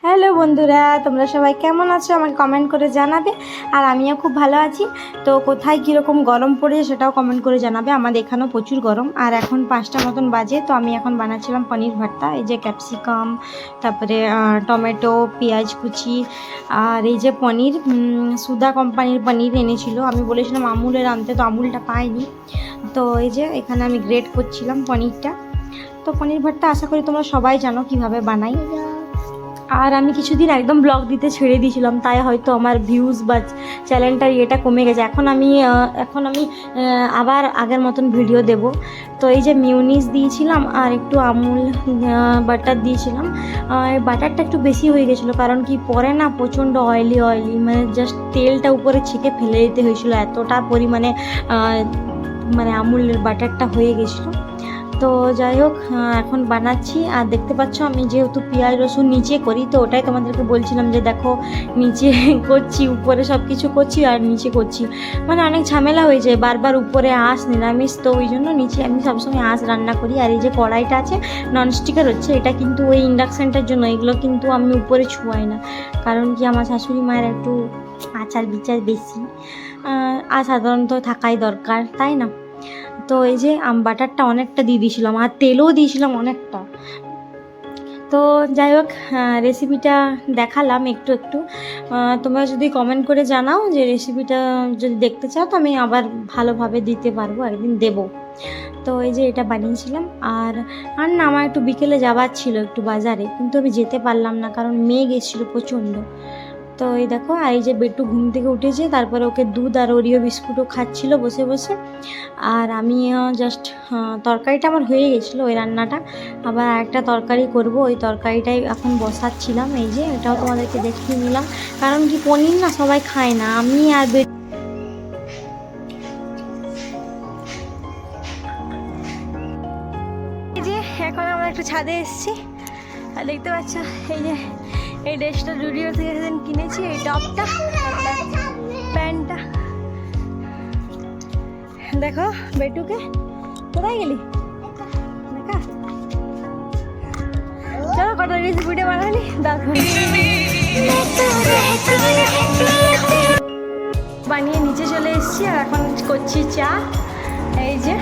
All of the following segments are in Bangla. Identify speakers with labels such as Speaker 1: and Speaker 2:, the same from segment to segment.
Speaker 1: হ্যালো বন্ধুরা, তোমরা সবাই কেমন আছো আমাকে কমেন্ট করে জানাবে। আর আমিও খুব ভালো আছি। তো কোথায় কীরকম গরম পড়েছে সেটাও কমেন্ট করে জানাবে। আমাদের এখানেও প্রচুর গরম। আর এখন 5টা মতন বাজে। তো আমি এখন বানাচ্ছিলাম পনির ভর্তা। এই যে ক্যাপসিকাম, তারপরে টমেটো, পেঁয়াজ কুচি, আর এই যে পনির সুধা কোম্পানির পনির এনেছিল। আমি বলেছিলাম আমুলের আনতে, তো আমুলটা পাইনি। তো এই যে এখানে আমি গ্রেট করছিলাম পনিরটা। তো পনির ভর্তা আশা করি তোমরা সবাই জানো কিভাবে বানাই। আর আমি কিছুদিন একদম ব্লগ দিতে ছেড়ে দিয়েছিলাম, তাই হয়তো আমার ভিউজ বা চ্যানেলটার ইয়েটা কমে গেছে। এখন আমি আবার আগের মতন ভিডিও দেব। তো এই যে মিউনিস দিয়েছিলাম আর একটু আমুল বাটার দিয়েছিলাম। বাটারটা একটু বেশি হয়ে গেছিলো, কারণ কি পরে না প্রচণ্ড অয়েলি মানে জাস্ট তেলটা উপরে ছেঁকে ফেলে দিতে হয়েছিলো, এতটা পরিমাণে মানে আমুলের বাটারটা হয়ে গেছিলো। তো যাই হোক, এখন বানাচ্ছি। আর দেখতে পাচ্ছ আমি যেহেতু পেঁয়াজ রসুন নিচে করি, তো ওটাই তোমাদেরকে বলছিলাম যে দেখো নিচে করছি, উপরে সব কিছু করছি আর নিচে করছি, মানে অনেক ঝামেলা হয়ে যায়। বারবার উপরে আঁশ নিরামিষ, তো ওই জন্য নিচে আমি সবসময় আঁশ রান্না করি। আর এই যে কড়াইটা আছে ননস্টিকের হচ্ছে, এটা কিন্তু ওই ইন্ডাকশানটার জন্য। এগুলো কিন্তু আমি উপরে ছুঁয়াই না, কারণ কি আমার শাশুড়ি মায়ের একটু আচার বিচার বেশি, আর সাধারণত থাকাই দরকার, তাই না? তো এই যে বাটারটা অনেকটা দিয়ে দিয়েছিলাম আর তেলও দিয়েছিলাম অনেকটা। তো যাই হোক, রেসিপিটা দেখালাম একটু একটু। তোমরা যদি কমেন্ট করে জানাও যে রেসিপিটা যদি দেখতে চাও, তো আমি আবার ভালোভাবে দিতে পারবো, একদিন দেব। তো এই যে এটা বানিয়েছিলাম। আর না, আমার একটু বিকেলে যাওয়ার ছিল একটু বাজারে, কিন্তু আমি যেতে পারলাম না, কারণ মেঘ এসেছিলো প্রচণ্ড। তো এই দেখো, আর এই যে বেটু ঘুম থেকে উঠেছে, তারপরে ওকে দুধ আর ওরিও বিস্কুটও খাচ্ছিল বসে বসে। আর আমি জাস্ট তরকারিটা আমার হয়ে গেছিলো, ওই রান্নাটা। আবার একটা তরকারি করব, ওই তরকারিটাই এখন বসাচ্ছিলাম। এই যে এটাও তোমাদেরকে দেখিয়ে নিলাম, কারণ কি পনির না সবাই খায় না, আমি আর এই যে এখন আমরা একটু ছাদে এসেছি। আর দেখতে পাচ্ছ এই ড্রেসটা জুডিও থেকে সেদিন কিনেছি, এই টপটা, প্যান্টটা। দেখো বেটুকে, কোথায় গেলি দেখা, চলো কত রেসিপিটা বানালি দেখো। বানিয়ে নিচে চলে এসেছি, আর এখন করছি চা। এই যে,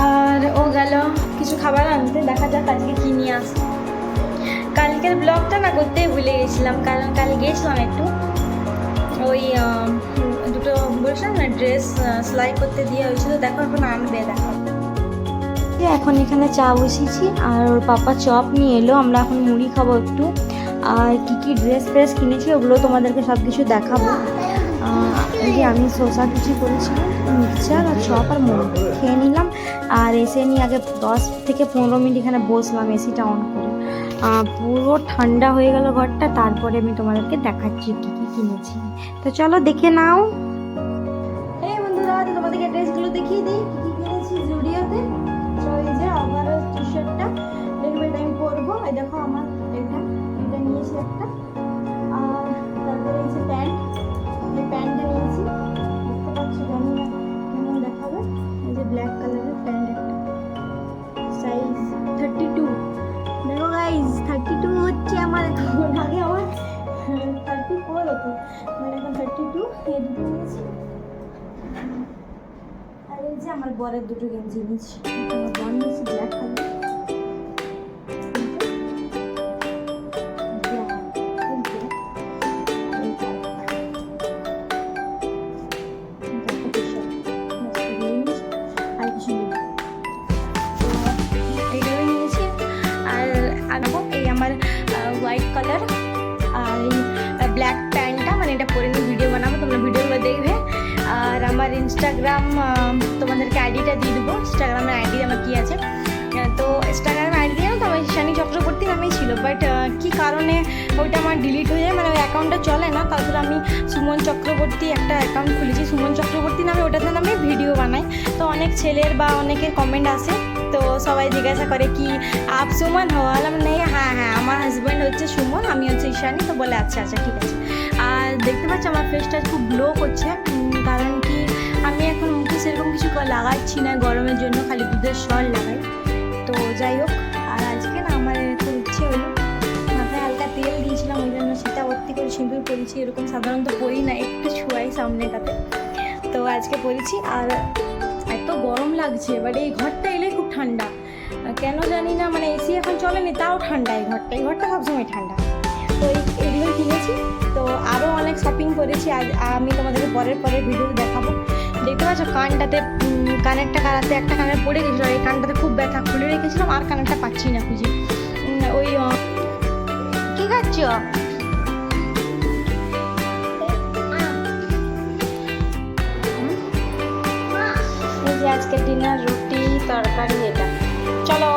Speaker 1: আর ও গেল কিছু খাবার আনতে, দেখা যাক আজকে কী নিয়ে আসে। কালকের ব্লগটা না করতেই ভুলে গেছিলাম, কারণ কাল গিয়েছিলাম একটু ওই দুটো বলছিলাম না ড্রেস সেলাই করতে দিয়ে হয়েছিল। দেখো এখন আনবে, দেখো। এখন এখানে চা বসিয়েছি, আর ওর পাপা চপ নিয়ে এলো। আমরা এখন মুড়ি খাবো একটু। আর কী ড্রেস কিনেছি ওগুলো তোমাদেরকে সব কিছু দেখাবো। এই যে আমি শসা কুচি করেছিলাম, মিক্সচার আর চপ আর মুড়ি খেয়ে নিলাম। আর এসে নিয়ে আগে 10 থেকে 15 মিনিট এখানে বসলাম এসিটা অন করে। পুরো ঠান্ডা হয়ে গেল ঘরটা। তারপরে আমি তোমাদেরকে দেখাচ্ছি কী কিনেছি। তো চলো দেখে নাও। এই বন্ধুরা, তোমাদেরকে ড্রেসগুলো দেখিয়ে দিই কী কিনেছি জুডিওতে। তো এই যে আমার টি শার্টটা দেখবে, এটা আমি পরবো। এই দেখো আমার এটা নিয়েছি একটা। আর তারপরে এই যে প্যান্টটা নিয়েছি, দেখতে পাচ্ছি, জানি না কেমন দেখাবে। এই যে ব্ল্যাক কালারের প্যান্ট একটা, সাইজ 32। দেখো গাইজ, 32 হচ্ছে আমার এখন, আগে আমার 34 হতো, মানে এখন 32। এই দুটো নিয়েছি। আর এই যে আমার বরের দুটো গেঞ্জি নিয়েছি। আমার বর নিয়েছি ব্ল্যাক কালার। হোয়াইট কালার আর এই ব্ল্যাক প্যান্টটা, মানে এটা পরে নিয়ে ভিডিও বানাবো, তোমরা ভিডিওগুলো দেখবে। আর আমার ইনস্টাগ্রাম তোমাদেরকে আইডিটা দিয়ে দেবো। ইনস্টাগ্রামের আইডি আমার কী আছে, তো ইনস্টাগ্রামের আইডি দিয়ে তো আমার ঈশানী চক্রবর্তী নামেই ছিল, বাট কী কারণে ওইটা আমার ডিলিট হয়ে যায়, মানে ওই অ্যাকাউন্টটা চলে না। তারপরে আমি সুমন চক্রবর্তী একটা অ্যাকাউন্ট খুলেছি, সুমন চক্রবর্তী নামে, ওটাতে আমি ভিডিও বানাই। তো অনেক ছেলের বা অনেকের কমেন্ট আসে, তো সবাই জিজ্ঞাসা করে কি আপ সুমন হো, আলাম নেই, হ্যাঁ আমার হাজব্যান্ড হচ্ছে সুমন, আমি হচ্ছে ঈশানী। তো বলে আচ্ছা ঠিক আছে। আর দেখতে পাচ্ছি আমার ফেসটা খুব গ্লো করছে, কারণ কি আমি এখন মুখে সেরকম কিছু লাগাচ্ছি না গরমের জন্য, খালি দুধের সর লাগাই। তো যাই হোক, আর আজকে না আমার খুব ইচ্ছে হলো এরকম সাধারণত পরি না, একটু ছুয়াই সামনেটাতে, তো আজকে পরেছি। আর এত গরম লাগছে, এবারে এই ঘরটা এলে খুব ঠান্ডা, কেন জানি না, মানে এসি এখন চলেনি তাও ঠান্ডা, এই ঘরটা সবসময় ঠান্ডা। তো এগুলোই কিনেছি। তো আরও অনেক শপিং করেছি, আজ আমি তোমাদেরকে পরের ভিডিও দেখাবো। দেখতে পাচ্ছ কানটাতে, কানেরটা কানাতে একটা কানের পড়ে গেছিলো, এই কানটাতে খুব ব্যথা, খুলে রেখেছিলাম আর কানেরটা পাচ্ছি না খুঁজে। ওই কী খাচ্ছ? এই যে আজকের ডিনার রুটি তরকারি এটা। চলো